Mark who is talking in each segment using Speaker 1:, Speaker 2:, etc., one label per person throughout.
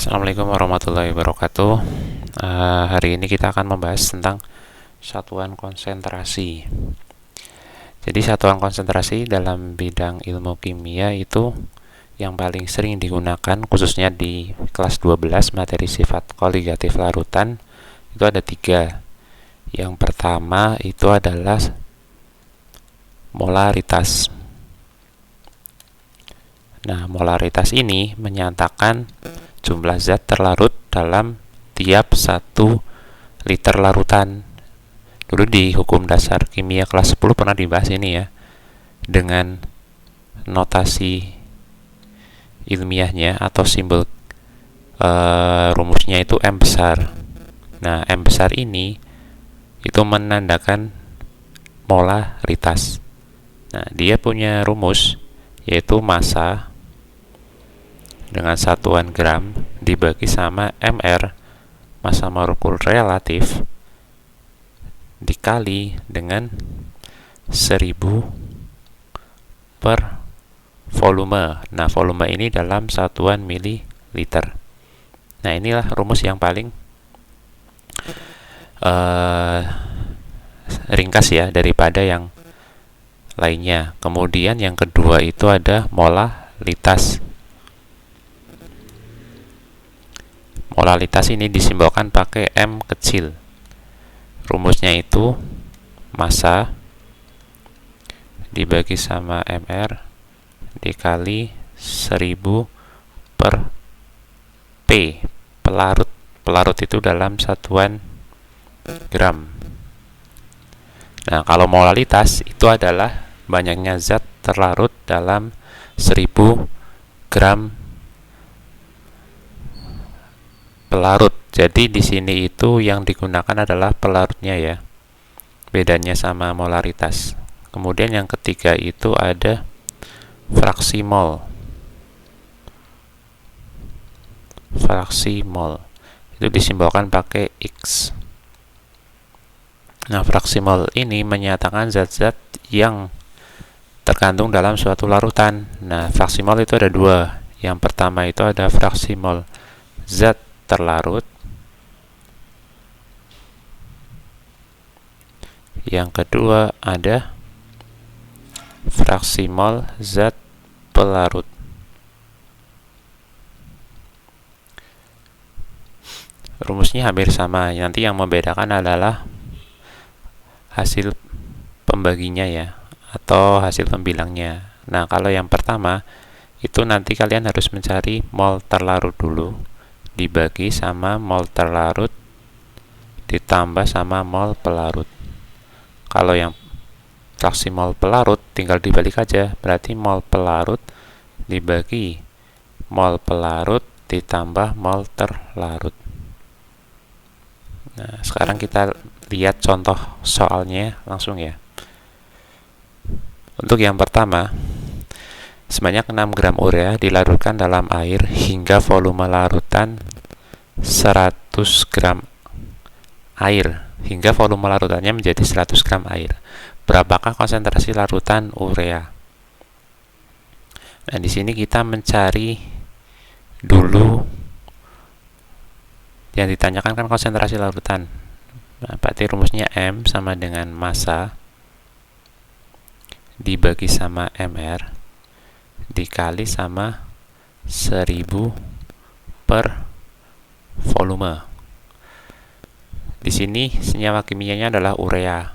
Speaker 1: Assalamualaikum warahmatullahi wabarakatuh. Hari ini kita akan membahas tentang satuan konsentrasi. Jadi satuan konsentrasi dalam bidang ilmu kimia itu yang paling sering digunakan khususnya di kelas 12 materi sifat koligatif larutan itu ada 3. Yang pertama itu adalah molaritas. Nah, molaritas ini menyatakan jumlah zat terlarut dalam tiap 1 liter larutan. Dulu di hukum dasar kimia kelas 10 pernah dibahas ini ya, dengan notasi ilmiahnya atau simbol rumusnya itu M besar. Nah, M besar ini itu menandakan molaritas. Nah, dia punya rumus yaitu massa dengan satuan gram dibagi sama mr, massa molekul relatif, dikali dengan 1000 per volume. Nah, volume ini dalam satuan mililiter. Nah, inilah rumus yang paling ringkas ya daripada yang lainnya. Kemudian yang kedua itu ada molalitas. Molalitas ini disimbolkan pakai M kecil. Rumusnya itu massa dibagi sama mr dikali 1000 per P, pelarut. Pelarut itu dalam satuan gram. Nah, kalau molalitas itu adalah banyaknya zat terlarut dalam 1000 gram pelarut. Jadi di sini itu yang digunakan adalah pelarutnya ya. Bedanya sama molaritas. Kemudian yang ketiga itu ada fraksi mol. Fraksi mol itu disimbolkan pakai X. Nah, fraksi mol ini menyatakan zat-zat yang terkandung dalam suatu larutan. Nah, fraksi mol itu ada 2. Yang pertama itu ada fraksi mol zat terlarut. Yang kedua ada fraksi mol zat pelarut. Rumusnya hampir sama. Nanti yang membedakan adalah hasil pembaginya ya, atau hasil pembilangnya. Nah, kalau yang pertama itu nanti kalian harus mencari mol terlarut dulu, dibagi sama mol terlarut ditambah sama mol pelarut. Kalau yang fraksi mol pelarut tinggal dibalik aja, berarti mol pelarut dibagi mol pelarut ditambah mol terlarut. Nah, sekarang kita lihat contoh soalnya langsung ya. Untuk yang pertama, sebanyak 6 gram urea dilarutkan dalam air hingga volume larutan 100 gram air, hingga volume larutannya menjadi 100 gram air. Berapakah konsentrasi larutan urea? Nah, di sini kita mencari dulu yang ditanyakan kan konsentrasi larutan. Nah, berarti rumusnya M sama dengan massa dibagi sama mr dikali sama 1000 per volume. Di sini senyawa kimianya adalah urea.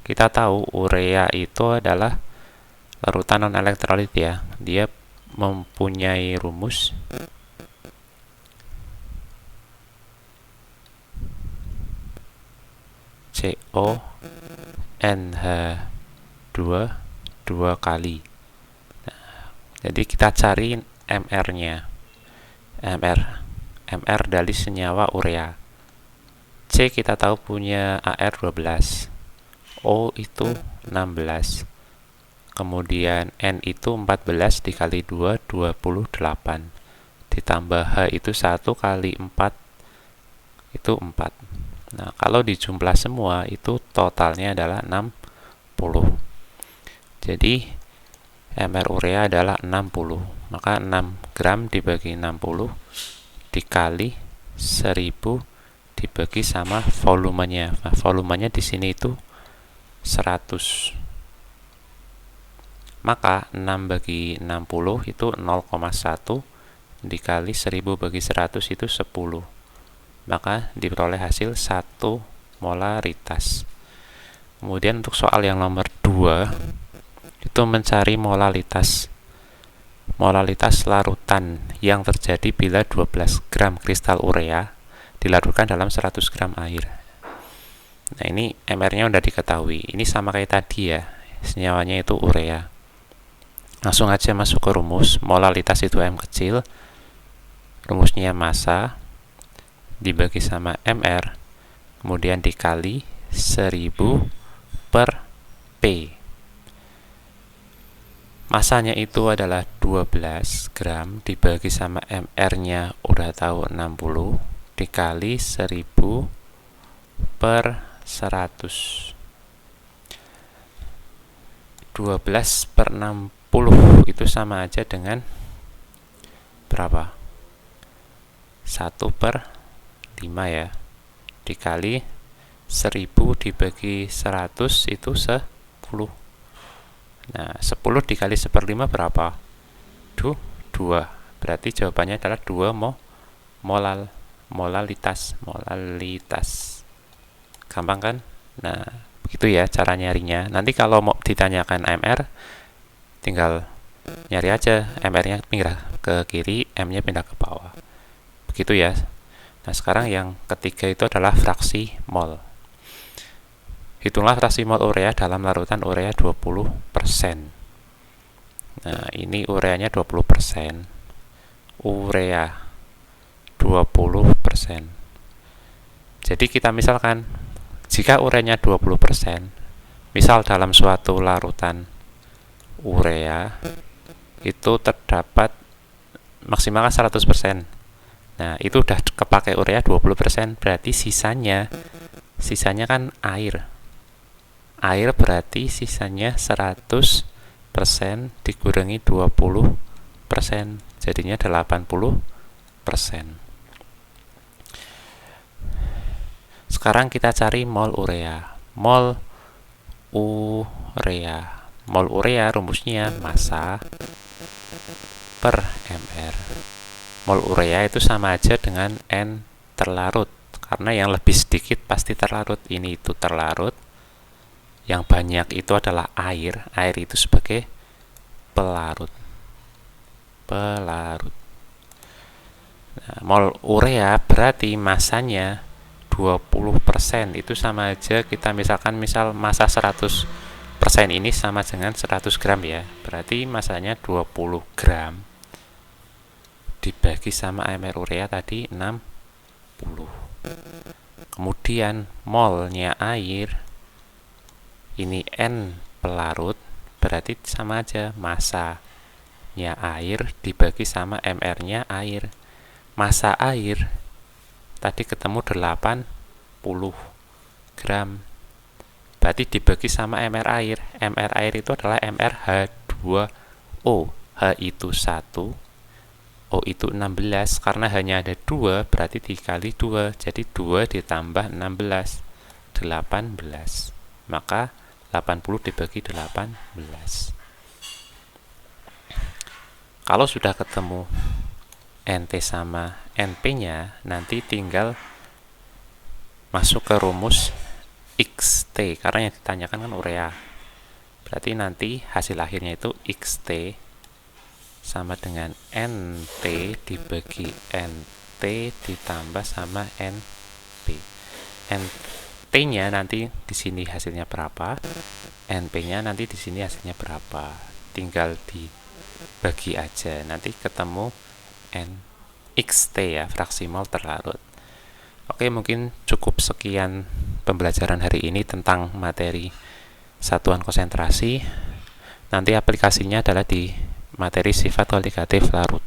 Speaker 1: Kita tahu urea itu adalah larutan non elektrolit ya. Dia mempunyai rumus CONH2 2 kali. Nah, jadi kita cari mr-nya. MR dari senyawa urea. C kita tahu punya AR 12. O itu 16. Kemudian N itu 14 dikali 2 28. Ditambah H itu 1 kali 4 itu 4. Nah, kalau dijumlah semua itu totalnya adalah 60. Jadi mr urea adalah 60. Maka 6 gram dibagi 60 dikali 1000 dibagi sama volumenya. Nah, volumenya di sini itu 100. Maka 6 bagi 60 itu 0,1 dikali 1000 bagi 100 itu 10. Maka diperoleh hasil 1 molaritas. Kemudian untuk soal yang nomor 2 itu mencari molalitas larutan yang terjadi bila 12 gram kristal urea dilarutkan dalam 100 gram air. Nah, ini MR-nya udah diketahui. Ini sama kayak tadi ya, senyawanya itu urea. Langsung aja masuk ke rumus. Molalitas itu M kecil, rumusnya massa dibagi sama MR, kemudian dikali 1000 per P. Masanya itu adalah 12 gram dibagi sama MR-nya udah tahu 60 dikali 1000 per 100. 12 per 60 itu sama aja dengan berapa? 1 per 5 ya, dikali 1000 dibagi 100 itu 10. Nah, 10 dikali 1/5 berapa? 2. Berarti jawabannya adalah 2 molalitas. Gampang kan? Nah, begitu ya cara nyarinya. Nanti kalau mau ditanyakan MR, tinggal nyari aja, MR-nya pindah ke kiri, M-nya pindah ke bawah. Begitu ya. Nah, sekarang yang ketiga itu adalah fraksi mol. Hitunglah fraksi mol urea dalam larutan urea 20%. Nah, ini ureanya 20%. Urea 20%. Jadi kita misalkan, jika ureanya 20%, misal dalam suatu larutan urea itu terdapat maksimal 100%. Nah, itu udah kepake urea 20%, berarti sisanya kan air. Air berarti sisanya 100% dikurangi 20%, jadinya 80%. Sekarang kita cari mol urea. Mol urea rumusnya massa per MR. Mol urea itu sama aja dengan N terlarut, karena yang lebih sedikit pasti terlarut. Ini itu terlarut, yang banyak itu adalah air. Air itu sebagai pelarut. Nah, mol urea berarti masanya 20%. Itu sama aja kita misal massa 100% ini sama dengan 100 gram ya. Berarti masanya 20 gram dibagi sama MR urea tadi 60. Kemudian molnya air, ini N pelarut, berarti sama aja massanya air dibagi sama MR-nya air. Massa air tadi ketemu 80 gram, berarti dibagi sama MR air. MR air itu adalah MR H2O. H itu 1, O itu 16. Karena hanya ada 2, berarti dikali 2. Jadi 2 ditambah 16, 18. Maka 80 dibagi 18. Kalau sudah ketemu NT sama NP-nya, nanti tinggal masuk ke rumus XT, karena yang ditanyakan kan urea. Berarti nanti hasil akhirnya itu XT sama dengan NT dibagi NT ditambah sama NP. NT-nya nanti di sini hasilnya berapa, NP-nya nanti di sini hasilnya berapa. Tinggal dibagi aja, nanti ketemu NXT ya, fraksi mol terlarut. Oke, mungkin cukup sekian pembelajaran hari ini tentang materi satuan konsentrasi. Nanti aplikasinya adalah di materi sifat kualitatif larut.